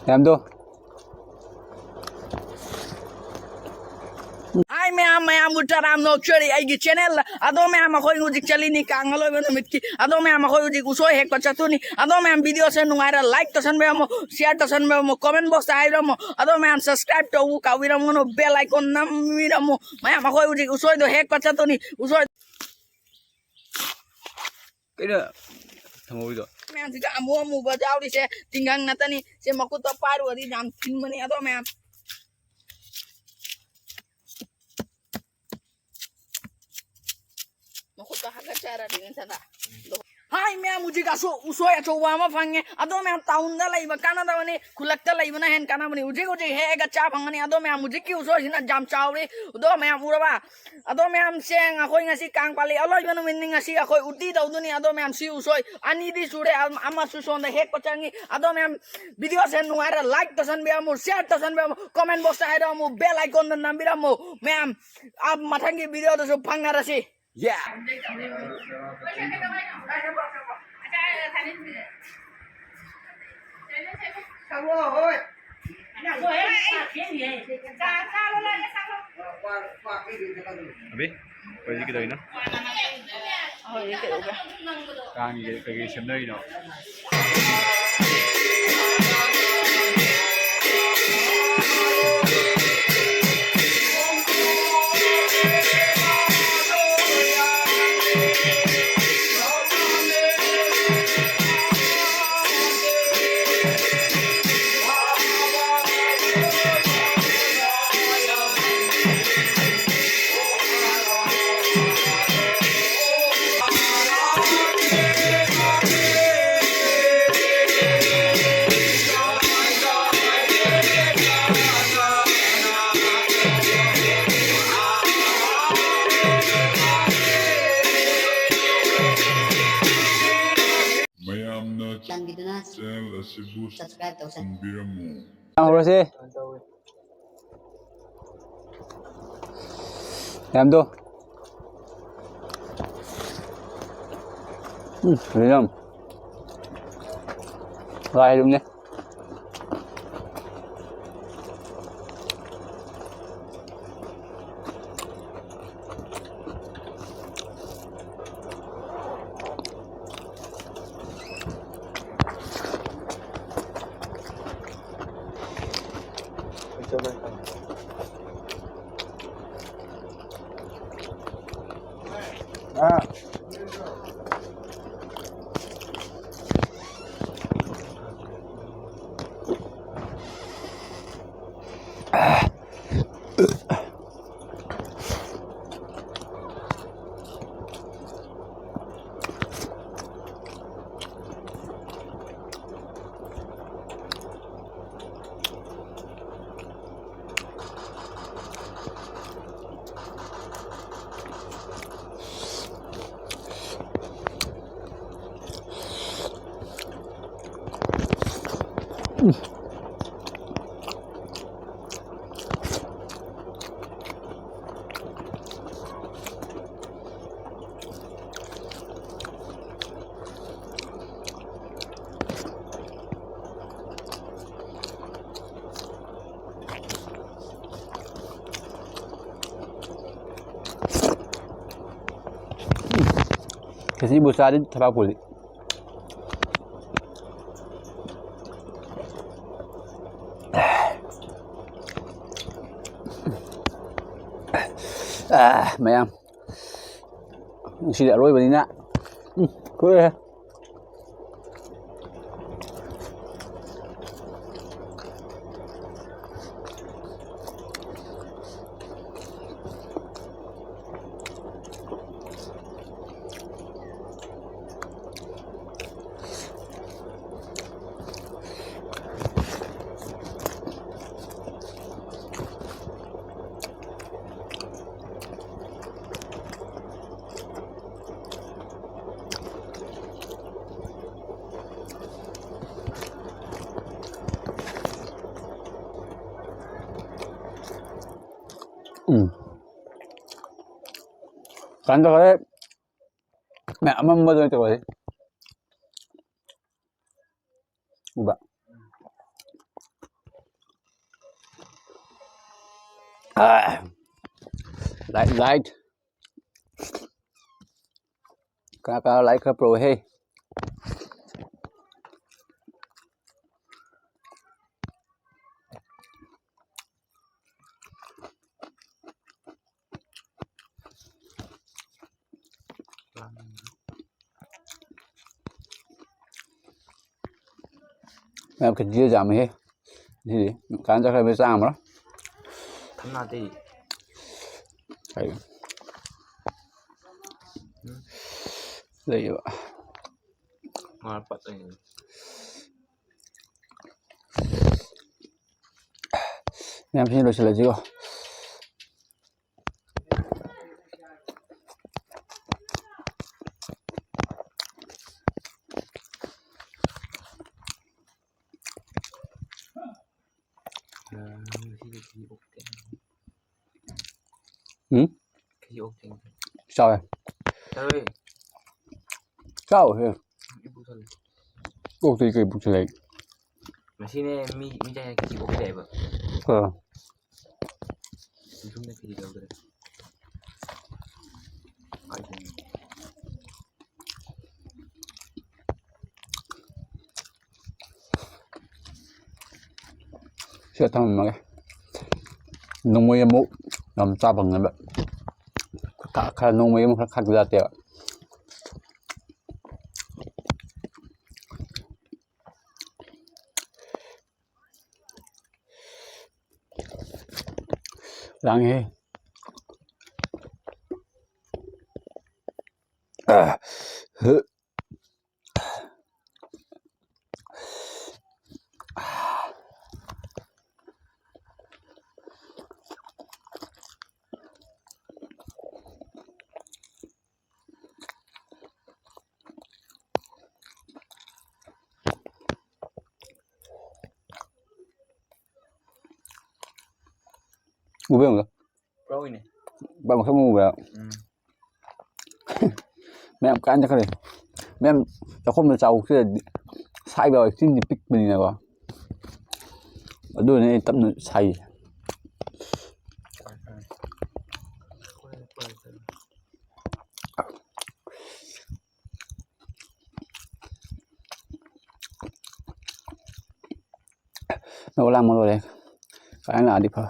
Làm đâu? Ai मैं मुट्टा Ram no चोरी आई चैनल अदो मैं हम कोई उजिक चली नहीं कांगलो बनो मिट्टी अदो मैं हम कोई उजिक उसो हेक बच्चा तू नहीं अदो मैं हम वीडियो से नुआरा लाइक तो सन में हम शेयर तो सन में हम कमेंट बॉक्स आई रहो अदो मैं हम सब्सक्राइब तो वो कावी रहो नो बेल आइकन नम मी रहो मैं हम कोई उजिक उसो दो हेक बच्चा तू नहीं उसो Cái đó thằng ngồi rồi. मैं हम सिका मु बजाओ दी से तिंगांग नतनी से मकु तो पार वदी जाम थिन मनी अदो मैं मकु तो हक चारा दिन सदा Hai मैं मुझे का सो उसो या चौवा में फंगे अदो मैं टाउन दा लाइव कानाडा बने खुलकता लाइव ना हेन काना बने उजे उजे है एक चा फंगने अदो मैं मुझे की उसो हिना जाम चावरे अदो मैं मुरबा अदो मैं हम सेंग अखोई ngasi kang pali aloi banu min ngasi अखोई उटी दउदुनी अदो मैं हम सी उसो अनि दि सुरे आमा सुसोन द हेक पचांगी अदो मैं वीडियो से नुआरा लाइक तसन बे हम शेयर तसन बे हम कमेंट बॉक्स आइ र हम बेल आइकन न नंबिरा हम मैं अब मथंगी वीडियो तो सब फंगा रसी Yeah. Abi, có gì cái đấy nó? Càng cái xem đây nó. Lang gitu na. Subscribe daw sa. Làm rồi gì? Làm đâu? Thấy không? Lại luôn nhé. À. Kasi busa din sa puli. Mày em xì đã rồi vào đi nè. Cứ đi. 간다 그래. mẹ mâm bao giờ rồi bà Light kakak light ke pro hey em cái chia giảm hey gì kan cho cái bây giờ mà thấm nào thì đây đây ngon bật rồi em xin lỗi là gì cơ cái gì ok sao vậy trời sao vậy ibu thôi cô thì cái bụng này mà xin em mi chạy cái gì ok đẹp ạ ờ chúng ta cái gì đâu đấy sẽ thằng mà cái nông mới mũ làm sao bằng này vậy cả nông mới một khác ra tiệt lang he ngu biết không rồi này bạn không ngu vậy mẹ em cán cho cái này mẹ em cháu không được cháu cái sai rồi xin thì pick mình này quá ở đuôi này tấm nó sai nó làm một rồi đấy cái là đi phở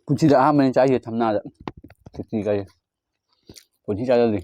cũng chỉ đã mình trái gì thầm nào đấy thì gì cái cũng chỉ trái gì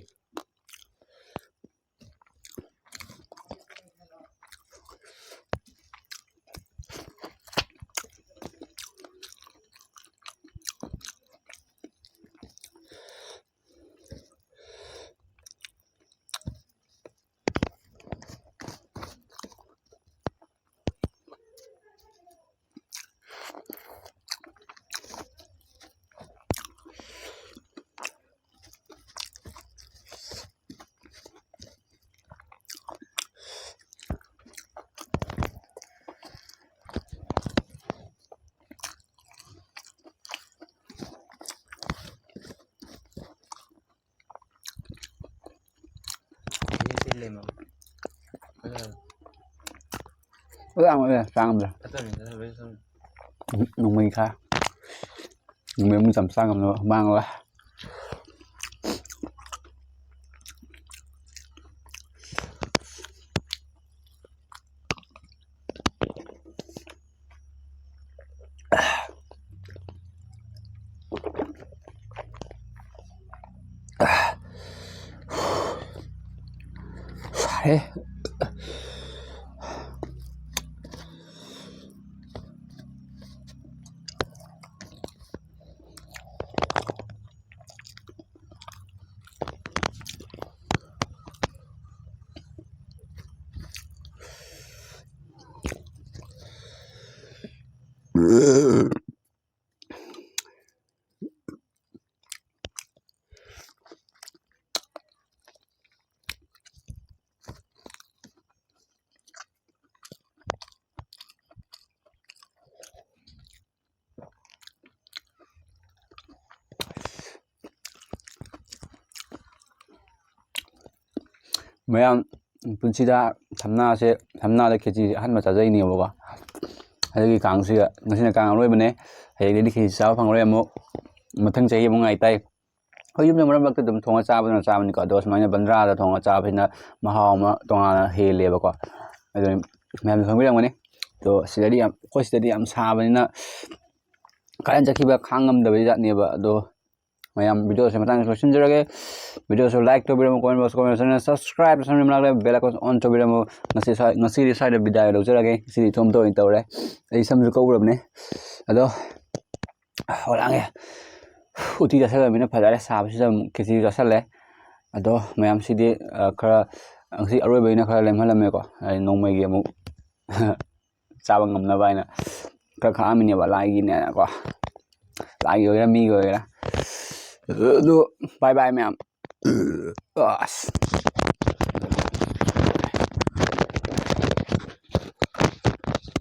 lên mà ăn rồi sang rồi nông mình khác nông mình làm sang rồi mang rồi thế ꯃꯌꯥꯝ ꯄꯨꯟꯁꯤꯗ ꯊꯝꯅꯥꯗ ꯈꯦꯆꯤ ꯑꯍꯥꯟꯕ ꯆꯥꯖꯩꯅꯦꯕꯀꯣ ꯑꯗꯨꯒꯤ ꯀꯥꯡꯁꯤꯒ ꯉꯁꯤꯅ ꯀꯥꯡ ꯑꯔꯣꯏꯕꯅꯦ ꯍꯌꯦꯡꯗꯩꯗꯤ ꯈꯦꯆꯤ ꯆꯥꯕ ꯐꯪꯉꯔꯣꯏ ꯑꯃꯨꯛ ꯃꯊꯪ ꯆꯍꯤ ꯑꯃꯨꯛ ꯉꯥꯏ ꯇꯥꯏ ꯍꯣꯏ ꯌꯨꯝꯗ ꯃꯔꯛ ꯃꯔꯛꯇ ꯑꯗꯨꯝ ꯊꯣꯡꯉ ꯆꯥꯕꯅꯤꯀꯣ ꯑꯗꯣ ꯁꯨꯃꯥꯏꯅ ꯕꯟꯗ꯭ꯔꯥꯗ ꯊꯣꯡꯉ ꯆꯥꯕꯁꯤꯅ ꯃꯍꯥꯎ ꯑꯃ ꯇꯣꯉꯥꯟꯅ ꯍꯦꯜꯂꯦꯕꯀꯣ ꯑꯗꯨꯅꯤ ꯃꯌꯥꯝꯁꯨ ꯈꯪꯕꯤꯔꯝꯒꯅꯤ ꯑꯗꯣ ꯁꯤꯗꯗꯤ ꯑꯩꯈꯣꯏ ꯁꯤꯗꯗꯤ ꯌꯥꯝ ꯁꯥꯕꯅꯤ나 ꯀꯥꯔꯦꯟ ꯆꯠꯈꯤꯕ ꯈꯥꯡꯉꯝꯗꯕꯒꯤ ꯖꯥꯠꯅꯦꯕ ꯑꯗꯣ ꯃꯌꯥꯝ ꯚꯤꯗꯤꯑꯣꯁꯦ ꯃꯇꯥꯡꯗ ꯂꯣꯏꯁꯤꯟꯖꯔꯒꯦ ꯚꯤꯗꯤꯑꯣꯁꯨ ꯂꯥꯏꯛ ꯇꯧꯕꯤꯔꯝꯃꯨ ꯀꯃꯦꯟ ꯕꯣꯛꯁ ꯀꯃꯦꯟ ꯆꯦꯅꯦꯜ ꯁꯕꯁꯀ꯭ꯔꯥꯏꯕ ꯇꯧꯁꯟꯕꯤꯔꯝꯃꯨ ꯃꯅꯥꯛꯇ ꯕꯦꯜ ꯑꯥꯏꯀꯟ ꯑꯣꯟ ꯇꯧꯕꯤꯔꯝꯃꯨ ꯉꯁꯤꯗꯤ ꯁ꯭ꯋꯥꯏꯗ ꯕꯤꯗꯥꯏ ꯂꯧꯖꯔꯒꯦ ꯉꯁꯤꯗꯤ ꯏꯇꯣꯝꯇ ꯑꯣꯏꯅ ꯇꯧꯔꯦ ꯑꯩ ꯁꯝꯁꯨ ꯀꯧꯔꯕꯅꯦ ꯑꯗꯣ ꯍꯣꯔꯥꯡꯉꯦ ꯎꯇꯤ ꯆꯥꯁꯤꯜꯂꯕꯅꯤꯅ ꯐꯖꯔꯦ ꯁꯥꯕꯁꯤꯗ ꯑꯃꯨꯛ ꯈꯦꯆꯤ ꯆꯥꯁꯤꯜꯂꯦ ꯑꯗꯣ ꯃꯌꯥꯝꯁꯤꯗꯤ ꯈꯔ ꯉꯁꯤ ꯑꯔꯣꯏꯕꯒꯤꯅ ꯈꯔ ꯂꯦꯝꯍꯜꯂꯝꯃꯦꯀꯣ ꯅꯣꯡꯃꯩꯒꯤ ꯑꯃꯨꯛ ꯆꯥꯕ ꯉꯝꯅꯕ ꯍꯥꯏꯅ ꯈꯔ ꯈꯥꯛꯑꯝꯃꯤꯅꯦꯕ ꯂꯥꯏꯒꯤꯅꯦꯀꯣ ꯂꯥꯏꯒꯤ ꯑꯣꯏꯒꯦꯔꯥ ꯃꯤꯒꯤ ꯑꯣꯏꯒꯦꯔꯥ ꯑꯗꯨ ꯕꯥꯏ ꯕꯥꯏ ꯃꯌꯥꯝ ꯑꯁ